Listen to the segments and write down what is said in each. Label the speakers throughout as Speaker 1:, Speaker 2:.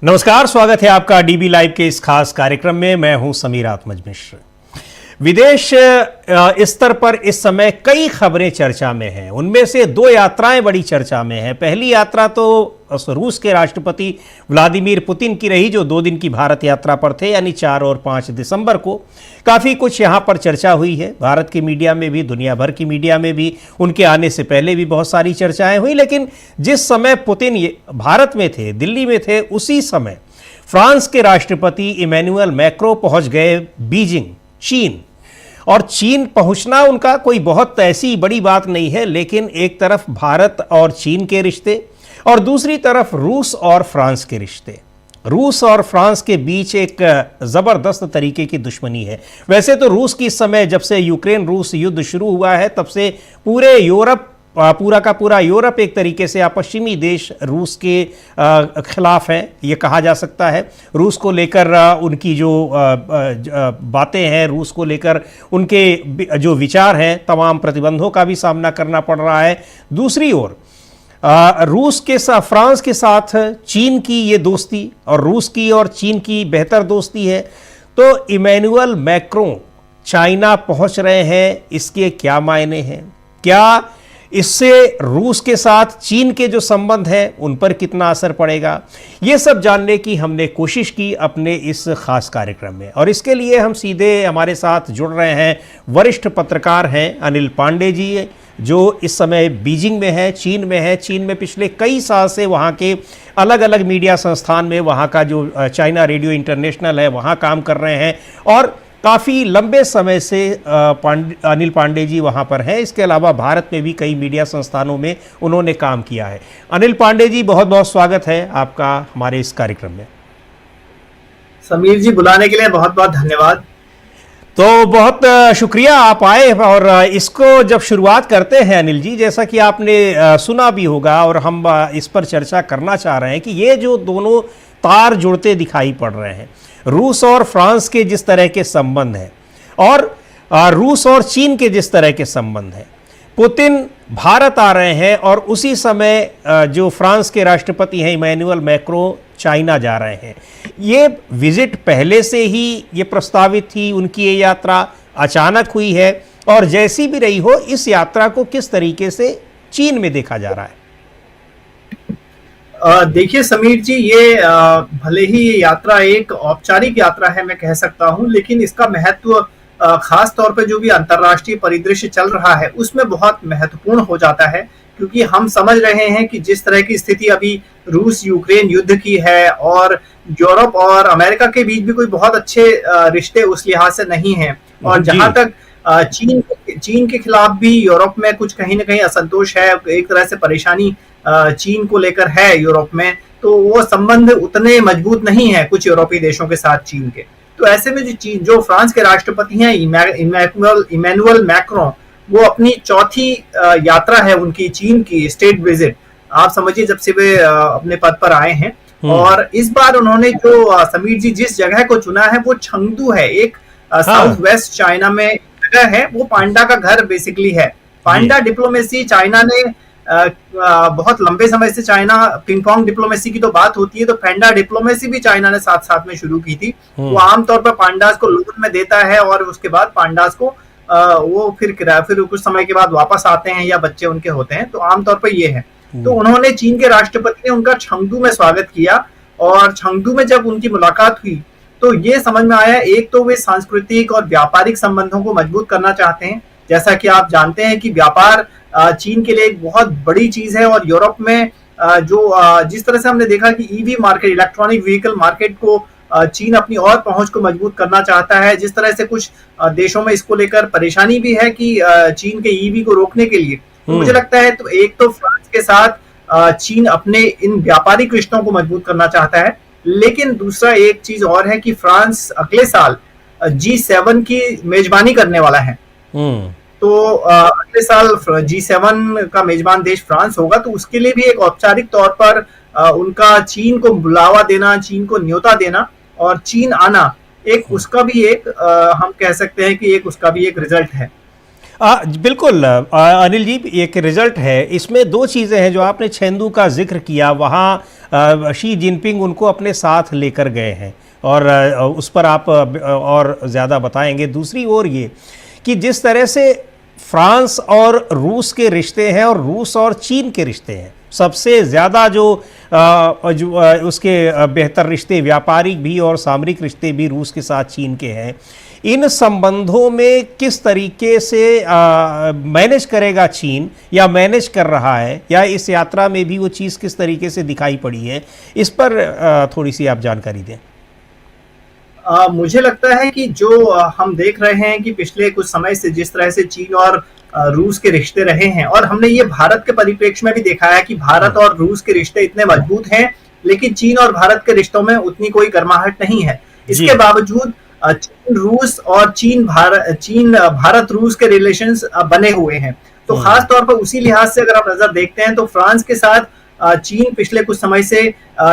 Speaker 1: नमस्कार, स्वागत है आपका डीबी लाइव के इस खास कार्यक्रम में। मैं हूं समीर आत्मज मिश्र। विदेश स्तर पर इस समय कई खबरें चर्चा में हैं। उनमें से दो यात्राएं बड़ी चर्चा में हैं। पहली यात्रा तो रूस के राष्ट्रपति व्लादिमीर पुतिन की रही, जो 2 दिन की भारत यात्रा पर थे, यानी 4 और 5 दिसंबर को। काफ़ी कुछ यहाँ पर चर्चा हुई है। भारत की मीडिया में भी, दुनिया भर की मीडिया में भी उनके आने से पहले भी बहुत सारी चर्चाएं हुई। लेकिन जिस समय पुतिन भारत में थे, दिल्ली में थे, उसी समय फ्रांस के राष्ट्रपति इमैनुअल मैक्रों पहुंच गए बीजिंग, चीन। और चीन पहुंचना उनका कोई बहुत ऐसी बड़ी बात नहीं है, लेकिन एक तरफ भारत और चीन के रिश्ते और दूसरी तरफ रूस और फ्रांस के रिश्ते। रूस और फ्रांस के बीच एक ज़बरदस्त तरीके की दुश्मनी है। वैसे तो रूस की इस समय, जब से यूक्रेन रूस युद्ध शुरू हुआ है, तब से पूरे यूरोप, पूरा का पूरा यूरोप एक तरीके से पश्चिमी देश रूस के खिलाफ है, ये कहा जा सकता है। रूस को लेकर उनकी जो बातें हैं, रूस को लेकर उनके जो विचार हैं, तमाम प्रतिबंधों का भी सामना करना पड़ रहा है। दूसरी ओर रूस के साथ, फ्रांस के साथ चीन की ये दोस्ती और रूस की और चीन की बेहतर दोस्ती है। तो इमैनुअल मैक्रों चाइना पहुंच रहे हैं, इसके क्या मायने हैं? क्या इससे रूस के साथ चीन के जो संबंध हैं उन पर कितना असर पड़ेगा? ये सब जानने की हमने कोशिश की अपने इस खास कार्यक्रम में, और इसके लिए हम सीधे हमारे साथ जुड़ रहे हैं वरिष्ठ पत्रकार हैं अनिल पांडे जी, जो इस समय बीजिंग में है, चीन में है। चीन में पिछले कई साल से वहाँ के अलग अलग मीडिया संस्थान में, वहाँ का जो चाइना रेडियो इंटरनेशनल है, वहाँ काम कर रहे हैं और काफ़ी लंबे समय से अनिल पांडे जी वहाँ पर हैं। इसके अलावा भारत में भी कई मीडिया संस्थानों में उन्होंने काम किया है। अनिल पांडे जी, बहुत बहुत स्वागत है आपका हमारे इस कार्यक्रम में।
Speaker 2: समीर जी, बुलाने के लिए बहुत बहुत धन्यवाद।
Speaker 1: तो बहुत शुक्रिया, आप आए। और इसको जब शुरुआत करते हैं अनिल जी, जैसा कि आपने सुना भी होगा और हम इस पर चर्चा करना चाह रहे हैं कि ये जो दोनों तार जुड़ते दिखाई पड़ रहे हैं, रूस और फ्रांस के जिस तरह के संबंध हैं और रूस और चीन के जिस तरह के संबंध हैं, पुतिन भारत आ रहे हैं और उसी समय जो फ्रांस के राष्ट्रपति हैं इमैनुअल मैक्रों चाइना जा रहे हैं। ये विजिट पहले से ही ये प्रस्तावित थी, उनकी ये यात्रा अचानक हुई है, और जैसी भी रही हो, इस यात्रा को किस तरीके से चीन में देखा जा रहा है?
Speaker 2: देखिए समीर जी, ये भले ही ये यात्रा एक औपचारिक यात्रा है, मैं कह सकता हूँ, लेकिन इसका महत्व खास तौर पे जो भी अंतर्राष्ट्रीय परिदृश्य चल रहा है उसमें बहुत महत्वपूर्ण हो जाता है, क्योंकि हम समझ रहे हैं कि जिस तरह की स्थिति अभी रूस यूक्रेन युद्ध की है और यूरोप और अमेरिका के बीच भी कोई बहुत अच्छे रिश्ते उस लिहाज से नहीं है, और जहां तक चीन के खिलाफ भी यूरोप में कुछ कहीं ना कहीं असंतोष है, एक तरह से परेशानी चीन को लेकर है यूरोप में, तो वो संबंध उतने मजबूत नहीं है कुछ यूरोपीय देशों के साथ चीन के। तो ऐसे में जो फ्रांस के राष्ट्रपति हैं इमैनुअल मैक्रों, वो अपनी चौथी यात्रा है उनकी चीन की स्टेट विजिट, आप समझिए, जब से वे अपने पद पर आए हैं। और इस बार उन्होंने जो समीर जी जिस जगह को चुना है वो चंगदू है, एक साउथ वेस्ट चाइना में जगह है। वो पांडा का घर बेसिकली है। पांडा डिप्लोमेसी चाइना ने बहुत लंबे समय से, चाइना पिंग पोंग डिप्लोमेसी की तो बात होती है, तो पैंडा डिप्लोमेसी भी चाइना ने साथ साथ में शुरू की थी। वो आमतौर पर पांडास को लोन में देता है और उसके बाद पांडास को वो फिर कुछ समय के बाद वापस आते हैं या बच्चे उनके होते हैं, तो आमतौर पर ये है। तो उन्होंने, चीन के राष्ट्रपति ने उनका चंगदू में स्वागत किया, और चंगदू में जब उनकी मुलाकात हुई तो ये समझ में आया, एक तो वे सांस्कृतिक और व्यापारिक संबंधों को मजबूत करना चाहते हैं। जैसा कि आप जानते हैं कि व्यापार चीन के लिए एक बहुत बड़ी चीज है, और यूरोप में जिस तरह से हमने देखा कि EV market, electronic vehicle market को चीन अपनी और पहुंच को मजबूत करना चाहता है, जिस तरह से कुछ देशों में इसको लेकर परेशानी भी है कि चीन के ईवी को रोकने के लिए, तो मुझे लगता है तो एक तो फ्रांस के साथ चीन अपने इन व्यापारिक रिश्तों को मजबूत करना चाहता है, लेकिन दूसरा एक चीज और है कि फ्रांस अगले साल G7 की मेजबानी करने वाला है। तो अगले साल G7 का मेजबान देश फ्रांस होगा, तो उसके लिए भी एक औपचारिक तौर पर उनका चीन को बुलावा देना, चीन को न्योता देना और चीन आना, एक उसका भी एक हम कह सकते हैं कि एक उसका भी एक रिजल्ट है।
Speaker 1: बिल्कुल अनिल जी, एक रिजल्ट है इसमें। दो चीज़ें हैं जो आपने चेंदू का जिक्र किया, वहाँ शी जिनपिंग उनको अपने साथ लेकर गए हैं और उस पर आप और ज़्यादा बताएंगे। दूसरी ओर ये कि जिस तरह से फ्रांस और रूस के रिश्ते हैं और रूस और चीन के रिश्ते हैं, सबसे ज़्यादा जो उसके बेहतर रिश्ते व्यापारिक भी और सामरिक रिश्ते भी रूस के साथ चीन के हैं। इन संबंधों में किस तरीके से मैनेज करेगा चीन, या मैनेज कर रहा है, या इस यात्रा में भी वो चीज़ किस तरीके से दिखाई पड़ी है, इस पर थोड़ी सी आप जानकारी दें।
Speaker 2: मुझे लगता है कि जो हम देख रहे हैं कि पिछले कुछ समय से जिस तरह से चीन और रूस के रिश्ते रहे हैं, और हमने ये भारत के परिप्रेक्ष्य में भी देखा है कि भारत और रूस के रिश्ते इतने मजबूत हैं, लेकिन चीन और भारत के रिश्तों में उतनी कोई गर्माहट नहीं है। इसके बावजूद चीन रूस और चीन भारत रूस के रिलेशंस बने हुए हैं। तो खास तौर पर उसी लिहाज से अगर आप नजर देखते हैं तो फ्रांस के साथ चीन पिछले कुछ समय से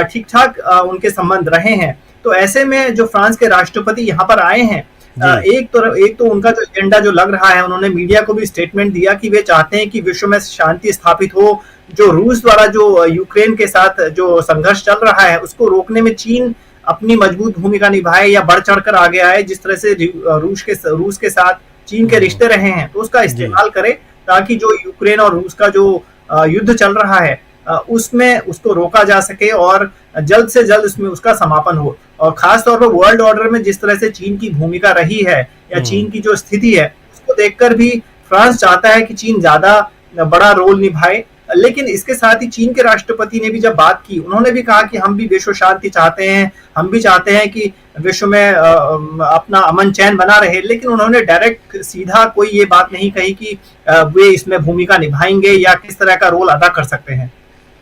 Speaker 2: ठीक ठाक उनके संबंध रहे हैं। तो ऐसे में जो फ्रांस के राष्ट्रपति यहाँ पर आए हैं, एक तो उनका जो एजेंडा जो लग रहा है, उन्होंने मीडिया को भी स्टेटमेंट दिया कि वे चाहते हैं कि विश्व में शांति स्थापित हो। जो रूस द्वारा जो यूक्रेन के साथ जो संघर्ष चल रहा है उसको रोकने में चीन अपनी मजबूत भूमिका निभाए या बढ़ चढ़कर आगे आए। जिस तरह से रूस के साथ चीन के रिश्ते रहे हैं, तो उसका इस्तेमाल करे ताकि जो यूक्रेन और रूस का जो युद्ध चल रहा है उसमें उसको रोका जा सके और जल्द से जल्द उसमें उसका समापन हो। और खास तौर पर वर्ल्ड ऑर्डर में जिस तरह से चीन की भूमिका रही है या चीन की जो स्थिति है, उसको देखकर भी फ्रांस चाहता है कि चीन ज्यादा बड़ा रोल निभाए। लेकिन इसके साथ ही चीन के राष्ट्रपति ने भी जब बात की, उन्होंने भी कहा कि हम भी विश्व शांति चाहते हैं, हम भी चाहते हैं कि विश्व में अपना अमन चैन बना रहे। लेकिन उन्होंने डायरेक्ट सीधा कोई ये बात नहीं कही कि वे इसमें भूमिका निभाएंगे या किस तरह का रोल अदा कर सकते हैं।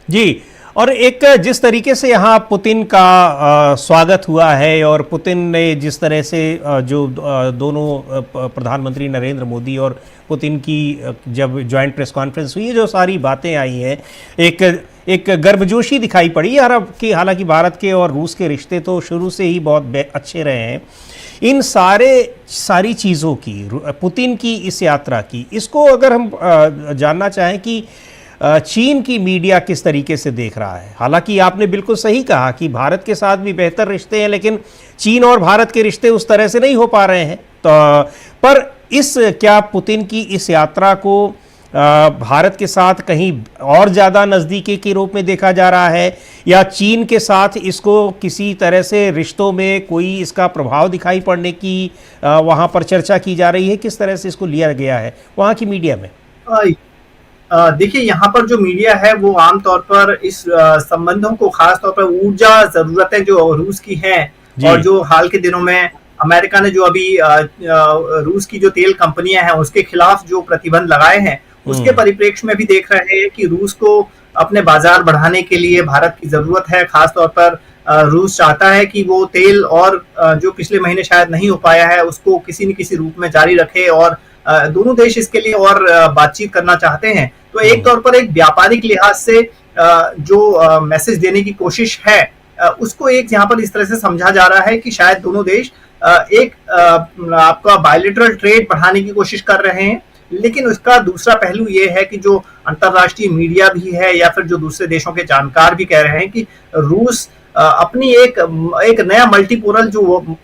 Speaker 1: जी, और एक जिस तरीके से यहाँ पुतिन का स्वागत हुआ है, और पुतिन ने जिस तरह से जो दोनों प्रधानमंत्री नरेंद्र मोदी और पुतिन की जब ज्वाइंट प्रेस कॉन्फ्रेंस हुई, जो सारी बातें आई हैं, एक गर्मजोशी दिखाई पड़ी। हालांकि भारत के और रूस के रिश्ते तो शुरू से ही बहुत अच्छे रहे हैं। इन सारी चीज़ों की, पुतिन की इस यात्रा की, इसको अगर हम जानना चाहें कि चीन की मीडिया किस तरीके से देख रहा है। हालांकि आपने बिल्कुल सही कहा कि भारत के साथ भी बेहतर रिश्ते हैं, लेकिन चीन और भारत के रिश्ते उस तरह से नहीं हो पा रहे हैं। तो पर क्या पुतिन की इस यात्रा को भारत के साथ कहीं और ज़्यादा नज़दीकी के रूप में देखा जा रहा है, या चीन के साथ इसको किसी तरह से रिश्तों में कोई इसका प्रभाव दिखाई पड़ने की वहाँ पर चर्चा की जा रही है? किस तरह से इसको लिया गया है वहाँ की मीडिया में?
Speaker 2: देखिए, यहाँ पर जो मीडिया है वो आमतौर पर इस संबंधों को, खास तौर पर ऊर्जा जरूरतें जो रूस की हैं, और जो हाल के दिनों में अमेरिका ने जो अभी रूस की जो तेल कंपनियां हैं उसके खिलाफ जो प्रतिबंध लगाए हैं, उसके परिप्रेक्ष्य में भी देख रहे हैं कि रूस को अपने बाजार बढ़ाने के लिए भारत की जरूरत है। खास तौर पर रूस चाहता है कि वो तेल और जो पिछले महीने शायद नहीं हो पाया है उसको किसी न किसी रूप में जारी रखे, और दोनों देश इसके लिए और बातचीत करना चाहते हैं। तो एक तौर पर एक व्यापारिक लिहाज से जो मैसेज देने की कोशिश है, उसको एक यहाँ पर इस तरह से समझा जा रहा है कि शायद दोनों देश एक आपका बायलैटरल ट्रेड बढ़ाने की कोशिश कर रहे हैं। लेकिन उसका दूसरा पहलू ये है कि जो अंतरराष्ट्रीय मीडिया भी है या फिर जो दूसरे देशों के जानकार भी कह रहे हैं कि रूस अपनी एक नया मल्टीपोलर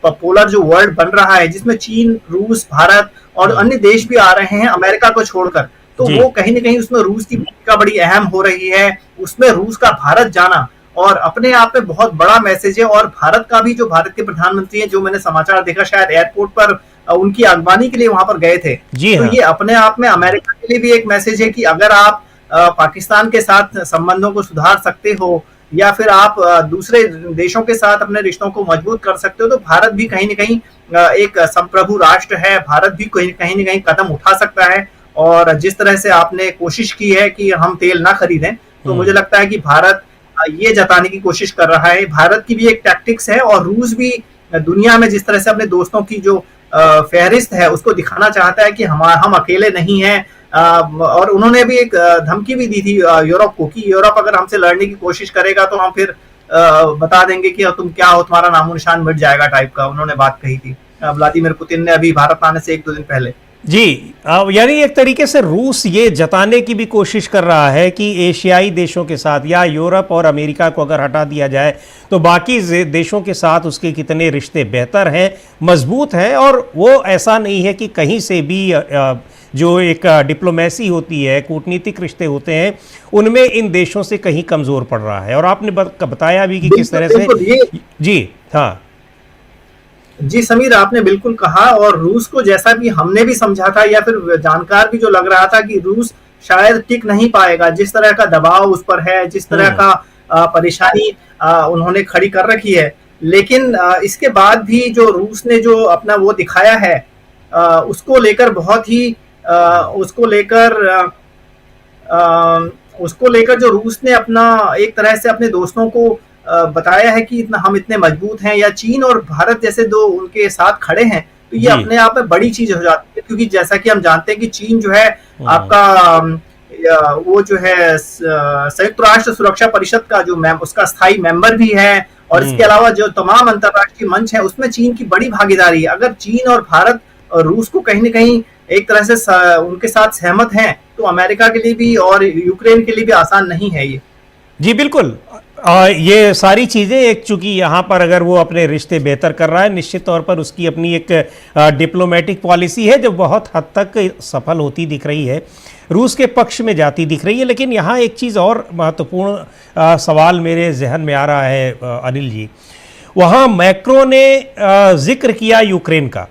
Speaker 2: पोलर जो वर्ल्ड बन रहा है, जिसमें चीन, रूस, भारत और अन्य देश भी आ रहे हैं अमेरिका को छोड़कर, तो वो कहीं ना कहीं उसमें रूस की भूमिका बड़ी अहम हो रही है। उसमें रूस का भारत जाना और अपने आप में बहुत बड़ा मैसेज है। और भारत का भी, जो भारत के प्रधानमंत्री हैं, जो मैंने समाचार देखा, शायद एयरपोर्ट पर उनकी अगवानी के लिए वहां पर गए थे। तो ये अपने आप में अमेरिका के लिए भी एक मैसेज है कि अगर आप पाकिस्तान के साथ संबंधों को सुधार सकते हो या फिर आप दूसरे देशों के साथ अपने रिश्तों को मजबूत कर सकते हो, तो भारत भी कहीं न कहीं एक संप्रभु राष्ट्र है, भारत भी कहीं न कहीं कदम उठा सकता है। और जिस तरह से आपने कोशिश की है कि हम तेल ना खरीदें, तो मुझे लगता है कि भारत ये जताने की कोशिश कर रहा है। भारत की भी एक टैक्टिक्स है, और रूस भी दुनिया में जिस तरह से अपने दोस्तों की जो फहरिस्त है उसको दिखाना चाहता है कि हम अकेले नहीं हैं। और उन्होंने भी एक धमकी भी दी थी यूरोप को कि यूरोप अगर हमसे लड़ने की कोशिश करेगा तो हम फिर बता देंगे कि तुम क्या हो, तुम्हारा नामो निशान मिट जाएगा टाइप का उन्होंने बात कही थी व्लादिमीर पुतिन ने अभी भारत आने से 1-2 दिन पहले।
Speaker 1: जी, यानी एक तरीके से रूस ये जताने की भी कोशिश कर रहा है कि एशियाई देशों के साथ या यूरोप और अमेरिका को अगर हटा दिया जाए तो बाकी देशों के साथ उसके कितने रिश्ते बेहतर हैं, मजबूत हैं, और वो ऐसा नहीं है कि कहीं से भी जो एक डिप्लोमेसी होती है, कूटनीतिक रिश्ते होते हैं, उनमें इन देशों से कहीं कमज़ोर पड़ रहा है। और आपने बताया भी कि किस तरह से। जी हाँ
Speaker 2: जी समीर, आपने बिल्कुल कहा। और रूस को जैसा भी हमने भी समझा था या फिर जानकार भी जो लग रहा था कि रूस शायद टिक नहीं पाएगा, जिस तरह का दबाव उस पर है, जिस तरह का परेशानी उन्होंने खड़ी कर रखी है। लेकिन इसके बाद भी जो रूस ने जो अपना वो दिखाया है, उसको लेकर बहुत ही उसको लेकर जो रूस ने अपना एक तरह से अपने दोस्तों को बताया है कि हम इतने मजबूत हैं, या चीन और भारत जैसे दो उनके साथ खड़े हैं, तो ये अपने आप में बड़ी चीज हो जाती है। क्योंकि जैसा कि हम जानते हैं कि चीन जो है आपका वो जो है संयुक्त राष्ट्र सुरक्षा परिषद का जो उसका स्थायी मेंबर भी है, और इसके अलावा जो तमाम अंतरराष्ट्रीय मंच है उसमें चीन की बड़ी भागीदारी है। अगर चीन और भारत और रूस को कहीं न कहीं एक तरह से उनके साथ सहमत हैं, तो अमेरिका के लिए भी और यूक्रेन के लिए भी आसान नहीं है ये।
Speaker 1: जी बिल्कुल। ये सारी चीज़ें, एक चूंकि यहाँ पर अगर वो अपने रिश्ते बेहतर कर रहा है, निश्चित तौर पर उसकी अपनी एक डिप्लोमेटिक पॉलिसी है जो बहुत हद तक सफल होती दिख रही है, रूस के पक्ष में जाती दिख रही है। लेकिन यहाँ एक चीज़ और महत्वपूर्ण सवाल मेरे जहन में आ रहा है अनिल जी। वहाँ मैक्रो ने जिक्र किया यूक्रेन का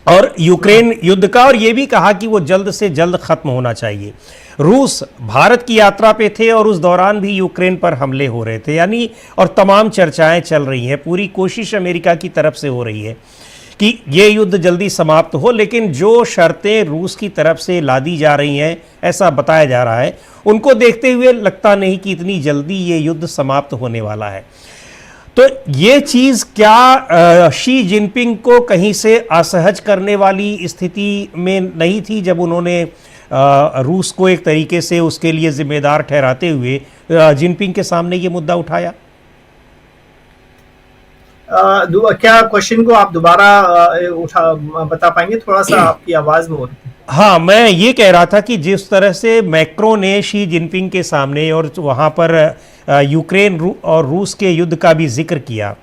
Speaker 1: और यूक्रेन युद्ध का, और ये भी कहा कि वो जल्द से जल्द ख़त्म होना चाहिए। रूस भारत की यात्रा पे थे और उस दौरान भी यूक्रेन पर हमले हो रहे थे, यानी और तमाम चर्चाएं चल रही हैं, पूरी कोशिश अमेरिका की तरफ से हो रही है कि ये युद्ध जल्दी समाप्त हो। लेकिन जो शर्तें रूस की तरफ से लादी जा रही हैं, ऐसा बताया जा रहा है, उनको देखते हुए लगता नहीं कि इतनी जल्दी ये युद्ध समाप्त होने वाला है। तो ये चीज़ क्या शी जिनपिंग को कहीं से असहज करने वाली स्थिति में नहीं थी जब उन्होंने रूस को एक तरीके से उसके लिए जिम्मेदार ठहराते हुए जिनपिंग के सामने ये मुद्दा उठाया?
Speaker 2: क्या क्वेश्चन को आप दोबारा बता पाएंगे? थोड़ा सा आपकी आवाज में हो रही है।
Speaker 1: हाँ, मैं ये कह रहा था कि जिस तरह से मैक्रो ने शी जिनपिंग के सामने और वहाँ पर यूक्रेन और रूस के युद्ध का भी जिक्र किया,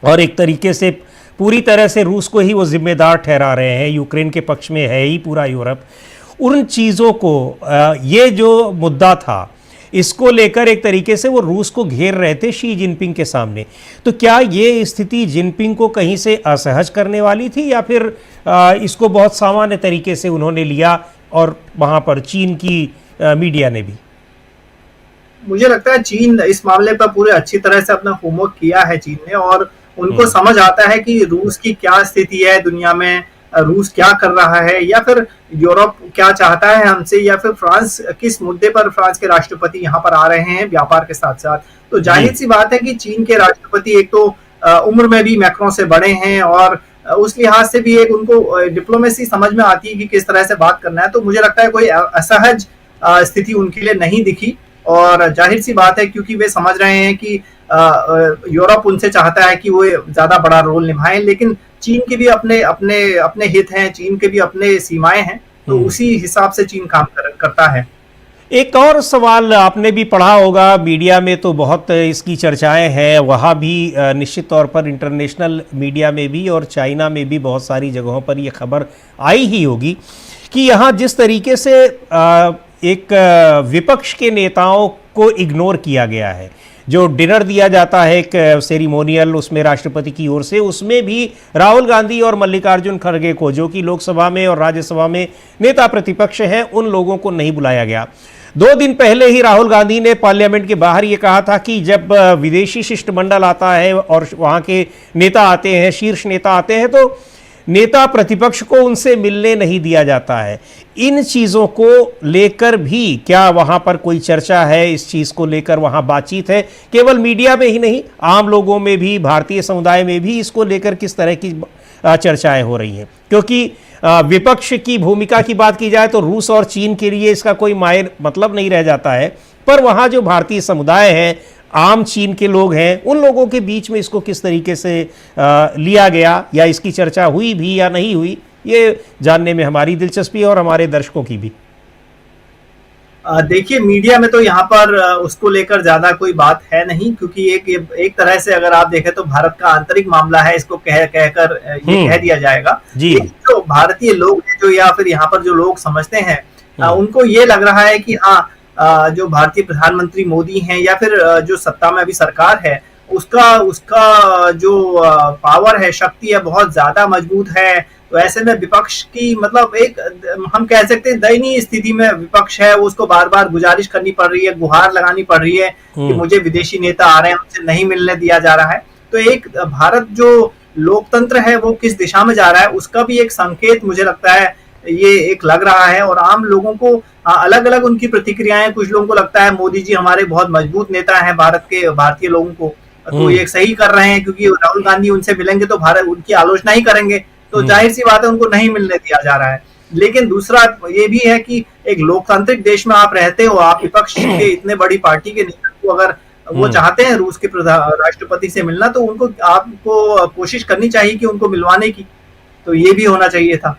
Speaker 1: और एक तरीके से पूरी तरह से रूस को ही वो जिम्मेदार ठहरा रहे हैं, यूक्रेन के पक्ष में है ही पूरा यूरोप, उन चीज़ों को ये जो मुद्दा था इसको लेकर एक तरीके से वो रूस को घेर रहे थे शी जिनपिंग के सामने। तो क्या ये स्थिति जिनपिंग को कहीं से असहज करने वाली थी, या फिर इसको बहुत सामान्य तरीके से उन्होंने लिया और वहाँ पर चीन की मीडिया ने भी?
Speaker 2: मुझे लगता है चीन इस मामले पर पूरे अच्छी तरह से अपना होमवर्क किया है चीन ने, और उनको समझ आता है कि रूस की क्या स्थिति है दुनिया में, रूस क्या कर रहा है, या फिर यूरोप क्या चाहता है हमसे, या फिर फ्रांस किस मुद्दे पर फ्रांस के राष्ट्रपति यहाँ पर आ रहे हैं व्यापार के साथ साथ। तो जाहिर सी बात है कि चीन के राष्ट्रपति एक तो उम्र में भी मैक्रों से बड़े हैं, और उस लिहाज से भी एक उनको डिप्लोमेसी समझ में आती है कि किस तरह से बात करना है। तो मुझे लगता है कोई असहज स्थिति उनके लिए नहीं दिखी, और जाहिर सी बात है क्योंकि वे समझ रहे हैं कि यूरोप उनसे चाहता है कि वो ज्यादा बड़ा रोल निभाएं, लेकिन चीन के भी अपने अपने अपने हित हैं, चीन के भी अपने सीमाएं हैं, तो उसी हिसाब से चीन काम करता है।
Speaker 1: एक और सवाल आपने भी पढ़ा होगा, मीडिया में तो बहुत इसकी चर्चाएं हैं, वहाँ भी निश्चित तौर पर इंटरनेशनल मीडिया में भी और चाइना में भी बहुत सारी जगहों पर ये खबर आई ही होगी कि यहाँ जिस तरीके से एक विपक्ष के नेताओं को इग्नोर किया गया है, जो डिनर दिया जाता है एक सेरिमोनियल उसमें राष्ट्रपति की ओर से, उसमें भी राहुल गांधी और मल्लिकार्जुन खड़गे को, जो कि लोकसभा में और राज्यसभा में नेता प्रतिपक्ष हैं, उन लोगों को नहीं बुलाया गया। 2 दिन पहले ही राहुल गांधी ने पार्लियामेंट के बाहर ये कहा था कि जब विदेशी शिष्टमंडल आता है और वहाँ के नेता आते हैं, शीर्ष नेता आते हैं, तो नेता प्रतिपक्ष को उनसे मिलने नहीं दिया जाता है। इन चीज़ों को लेकर भी क्या वहाँ पर कोई चर्चा है? इस चीज़ को लेकर वहाँ बातचीत है? केवल मीडिया में ही नहीं, आम लोगों में भी, भारतीय समुदाय में भी इसको लेकर किस तरह की चर्चाएं हो रही हैं? क्योंकि विपक्ष की भूमिका की बात की जाए तो रूस और चीन के लिए इसका कोई मतलब नहीं रह जाता है, पर वहाँ जो भारतीय समुदाय है, आम चीन के लोग हैं, उन लोगों के बीच में इसको किस तरीके से लिया गया, या इसकी चर्चा हुई भी या नहीं हुई, ये जानने में हमारी दिलचस्पी है और हमारे दर्शकों की भी।
Speaker 2: देखिए, मीडिया में तो यहाँ पर उसको लेकर ज्यादा कोई बात है नहीं, क्योंकि एक तरह से अगर आप देखें तो भारत का आंतरिक मामला है, इसको कहकर ये कह दिया जाएगा।
Speaker 1: जी।
Speaker 2: जो भारतीय लोग हैं जो, या फिर यहाँ पर जो लोग समझते हैं, उनको ये लग रहा है कि हाँ, जो भारतीय प्रधानमंत्री मोदी हैं या फिर जो सत्ता में अभी सरकार है, उसका जो पावर है, शक्ति है, बहुत ज्यादा मजबूत है। तो ऐसे में विपक्ष की, मतलब एक हम कह सकते हैं दयनीय स्थिति में विपक्ष है, उसको बार बार गुजारिश करनी पड़ रही है, गुहार लगानी पड़ रही है कि मुझे विदेशी नेता आ रहे हैं, उनसे नहीं मिलने दिया जा रहा है। तो एक भारत जो लोकतंत्र है वो किस दिशा में जा रहा है, उसका भी एक संकेत मुझे लगता है ये एक लग रहा है। और आम लोगों को अलग अलग उनकी प्रतिक्रियाएं, कुछ लोगों को लगता है मोदी जी हमारे बहुत मजबूत नेता हैं भारतीय लोगों को, तो ये सही कर रहे हैं, क्योंकि राहुल गांधी उनसे मिलेंगे तो भारत उनकी आलोचना ही करेंगे, तो जाहिर सी बात है उनको नहीं मिलने दिया जा रहा है। लेकिन दूसरा ये भी है कि एक लोकतांत्रिक देश में आप रहते हो, आप विपक्ष के इतने बड़ी पार्टी के नेता को अगर वो चाहते हैं रूस के राष्ट्रपति से मिलना, तो उनको आपको कोशिश करनी चाहिए कि उनको मिलवाने की, तो ये भी होना चाहिए था।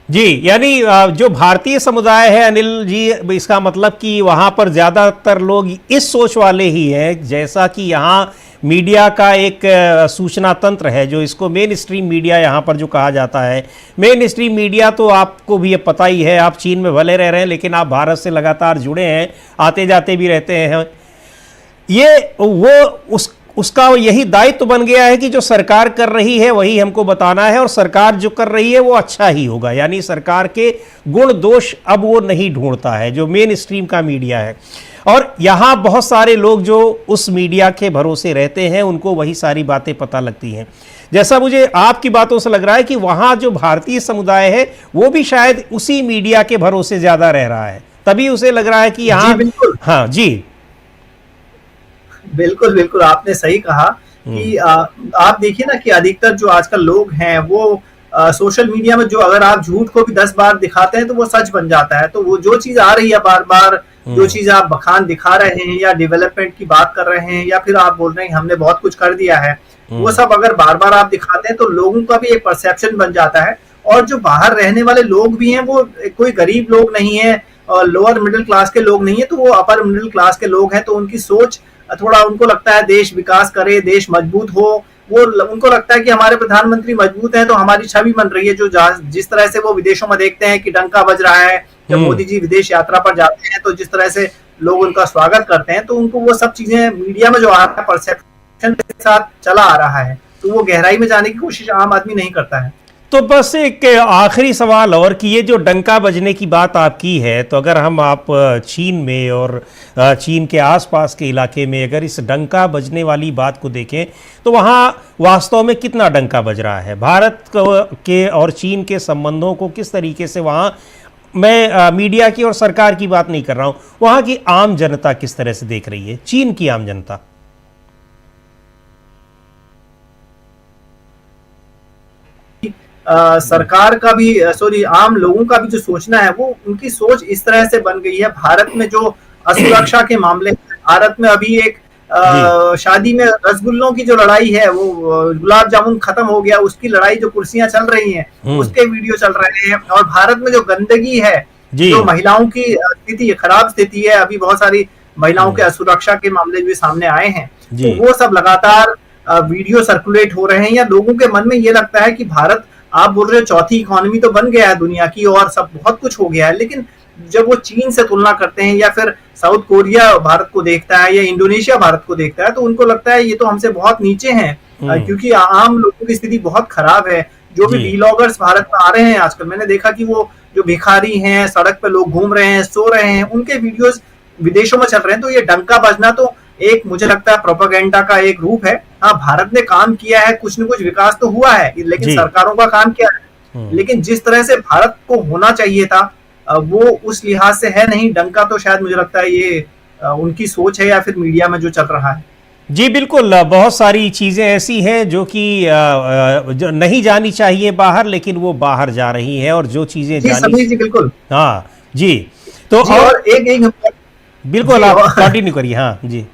Speaker 1: जी, यानी जो भारतीय समुदाय है अनिल जी, इसका मतलब कि वहाँ पर ज़्यादातर लोग इस सोच वाले ही हैं, जैसा कि यहाँ मीडिया का एक सूचना तंत्र है, जो इसको मेन स्ट्रीम मीडिया यहाँ पर जो कहा जाता है। मेन स्ट्रीम मीडिया तो आपको भी अब पता ही है, आप चीन में भले रह रहे हैं लेकिन आप भारत से लगातार जुड़े हैं, आते जाते भी रहते हैं। ये वो उसका यही दायित्व बन गया है कि जो सरकार कर रही है वही हमको बताना है, और सरकार जो कर रही है वो अच्छा ही होगा। यानी सरकार के गुण दोष अब वो नहीं ढूंढता है, जो मेन स्ट्रीम का मीडिया है। और यहाँ बहुत सारे लोग जो उस मीडिया के भरोसे रहते हैं, उनको वही सारी बातें पता लगती हैं। जैसा मुझे आपकी बातों से लग रहा है कि वहाँ जो भारतीय समुदाय है वो भी शायद उसी मीडिया के भरोसे ज़्यादा रह रहा है, तभी उसे लग रहा है कि यहाँ। हाँ जी,
Speaker 2: बिल्कुल बिल्कुल, आपने सही कहा कि आप देखिए ना कि अधिकतर जो आजकल लोग हैं वो सोशल मीडिया में, जो अगर आप झूठ को भी 10 बार दिखाते हैं तो वो सच बन जाता है। तो वो जो चीज आ रही है बार बार, जो चीज आप बखान दिखा रहे हैं या डेवलपमेंट की बात कर रहे हैं, या फिर आप बोल रहे हैं हमने बहुत कुछ कर दिया है, वो सब अगर बार बार आप दिखाते हैं तो लोगों का भी एक परसेप्शन बन जाता है। और जो बाहर रहने वाले लोग भी हैं वो कोई गरीब लोग नहीं है और लोअर मिडिल क्लास के लोग नहीं है, तो वो अपर मिडिल क्लास के लोग हैं। तो उनकी सोच थोड़ा, उनको लगता है देश विकास करे, देश मजबूत हो, वो उनको लगता है कि हमारे प्रधानमंत्री मजबूत हैं तो हमारी छवि बन रही है। जो जिस तरह से वो विदेशों में देखते हैं कि डंका बज रहा है, जब मोदी जी विदेश यात्रा पर जाते हैं तो जिस तरह से लोग उनका स्वागत करते हैं, तो उनको वो सब चीजें मीडिया में जो आ रहा है परसेप्शन के साथ चला आ रहा है, तो वो गहराई में जाने की कोशिश आम आदमी नहीं करता है।
Speaker 1: तो बस एक आखिरी सवाल और कि ये जो डंका बजने की बात आपकी है, तो अगर आप चीन में और चीन के आसपास के इलाके में अगर इस डंका बजने वाली बात को देखें तो वहाँ वास्तव में कितना डंका बज रहा है? भारत के और चीन के संबंधों को किस तरीके से वहाँ, मैं मीडिया की और सरकार की बात नहीं कर रहा हूँ, वहाँ की आम जनता किस तरह से देख रही है, चीन की आम जनता?
Speaker 2: सरकार का भी, सॉरी, आम लोगों का भी जो सोचना है वो, उनकी सोच इस तरह से बन गई है। भारत में जो असुरक्षा के मामले, भारत में अभी एक शादी में रसगुल्लों की जो लड़ाई है, वो गुलाब जामुन खत्म हो गया, उसकी लड़ाई, जो कुर्सियां चल रही हैं उसके वीडियो चल रहे हैं। और भारत में जो गंदगी है, जो महिलाओं की स्थिति, खराब स्थिति है, अभी बहुत सारी महिलाओं के असुरक्षा के मामले भी सामने आए हैं, तो वो सब लगातार वीडियो सर्कुलेट हो रहे हैं। या लोगों के मन में ये लगता है कि भारत, आप बोल रहे हो चौथी इकोनॉमी तो बन गया है दुनिया की और सब बहुत कुछ हो गया है, लेकिन जब वो चीन से तुलना करते हैं या फिर साउथ कोरिया भारत को देखता है या इंडोनेशिया भारत को देखता है, तो उनको लगता है ये तो हमसे बहुत नीचे हैं, क्योंकि आम लोगों की स्थिति बहुत खराब है। जो भी व्लॉगर्स भारत में आ रहे हैं आजकल, मैंने देखा कि वो जो भिखारी हैं, सड़क पे लोग घूम रहे हैं, सो रहे हैं, उनके वीडियोस विदेशों में चल रहे हैं। तो ये डंका बजना तो एक, मुझे लगता है, प्रोपेगेंडा का एक रूप है। हाँ, भारत ने काम किया है, कुछ न कुछ विकास तो हुआ है, लेकिन सरकारों का काम क्या है, लेकिन जिस तरह से भारत को होना चाहिए था वो उस लिहाज से है नहीं। डंका तो शायद मुझे लगता है ये उनकी सोच है या फिर मीडिया में जो चल रहा है।
Speaker 1: जी बिल्कुल, बहुत सारी चीज़ें ऐसी हैं जो कि जो नहीं जानी चाहिए बाहर, लेकिन वो बाहर जा रही हैं, और जो चीज़ें जानी,
Speaker 2: जी बिल्कुल,
Speaker 1: हाँ जी, तो
Speaker 2: और एक
Speaker 1: बिल्कुल आप कंटिन्यू करिए। हाँ जी,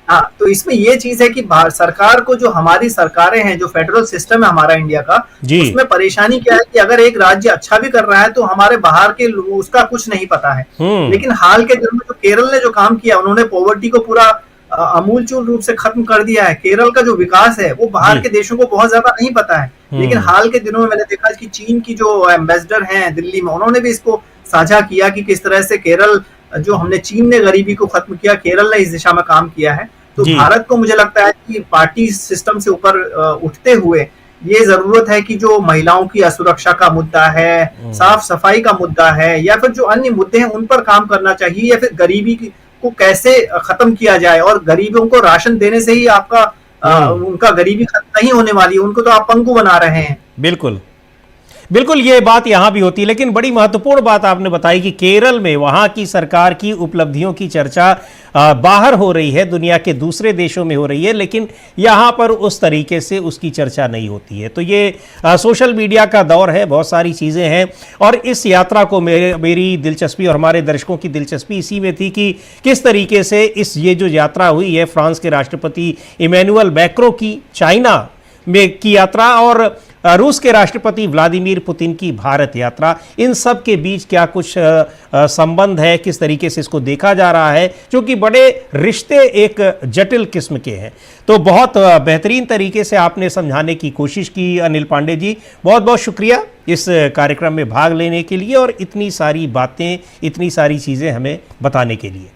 Speaker 2: हाँ, तो इसमें ये चीज है कि सरकार को, जो हमारी सरकारें हैं, जो फेडरल सिस्टम है हमारा इंडिया का,
Speaker 1: जी।
Speaker 2: उसमें परेशानी क्या है कि अगर एक राज्य अच्छा भी कर रहा है तो हमारे बाहर के उसका कुछ नहीं पता है। लेकिन हाल के दिनों में जो केरल ने जो काम किया, उन्होंने पॉवर्टी को पूरा अमूलचूल रूप से खत्म कर दिया है। केरल का जो विकास है वो बाहर के देशों को बहुत ज्यादा नहीं पता है, लेकिन हाल के दिनों में मैंने देखा कि चीन की जो एम्बेसडर हैं दिल्ली में, उन्होंने भी इसको साझा किया कि किस तरह से केरल, जो हमने चीन ने गरीबी को खत्म किया, केरल ने इस दिशा में काम किया है। तो भारत को मुझे लगता है कि पार्टी सिस्टम से ऊपर उठते हुए ये जरूरत है कि जो महिलाओं की असुरक्षा का मुद्दा है, साफ सफाई का मुद्दा है, या फिर जो अन्य मुद्दे हैं उन पर काम करना चाहिए, या फिर गरीबी को कैसे खत्म किया जाए। और गरीबों को राशन देने से ही आपका उनका गरीबी खत्म नहीं होने वाली है, उनको तो आप पंगु बना रहे हैं।
Speaker 1: बिल्कुल बिल्कुल, ये बात यहां भी होती है। लेकिन बड़ी महत्वपूर्ण बात आपने बताई कि केरल में वहां की सरकार की उपलब्धियों की चर्चा बाहर हो रही है, दुनिया के दूसरे देशों में हो रही है, लेकिन यहां पर उस तरीके से उसकी चर्चा नहीं होती है। तो ये सोशल मीडिया का दौर है, बहुत सारी चीज़ें हैं। और इस यात्रा को मेरी दिलचस्पी और हमारे दर्शकों की दिलचस्पी इसी में थी कि किस तरीके से ये जो यात्रा हुई है फ्रांस के राष्ट्रपति इमैनुअल मैक्रों की चाइना में की यात्रा और रूस के राष्ट्रपति व्लादिमीर पुतिन की भारत यात्रा, इन सब के बीच क्या कुछ संबंध है, किस तरीके से इसको देखा जा रहा है, क्योंकि बड़े रिश्ते एक जटिल किस्म के हैं। तो बहुत बेहतरीन तरीके से आपने समझाने की कोशिश की अनिल पांडे जी, बहुत बहुत शुक्रिया इस कार्यक्रम में भाग लेने के लिए और इतनी सारी बातें, इतनी सारी चीज़ें हमें बताने के लिए,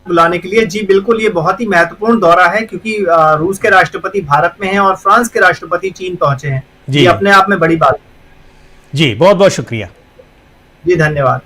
Speaker 2: बुलाने के लिए। जी बिल्कुल, ये बहुत ही महत्वपूर्ण दौरा है, क्योंकि रूस के राष्ट्रपति भारत में हैं और फ्रांस के राष्ट्रपति चीन पहुंचे हैं। ये अपने आप में बड़ी बात है।
Speaker 1: जी बहुत बहुत शुक्रिया।
Speaker 2: जी धन्यवाद।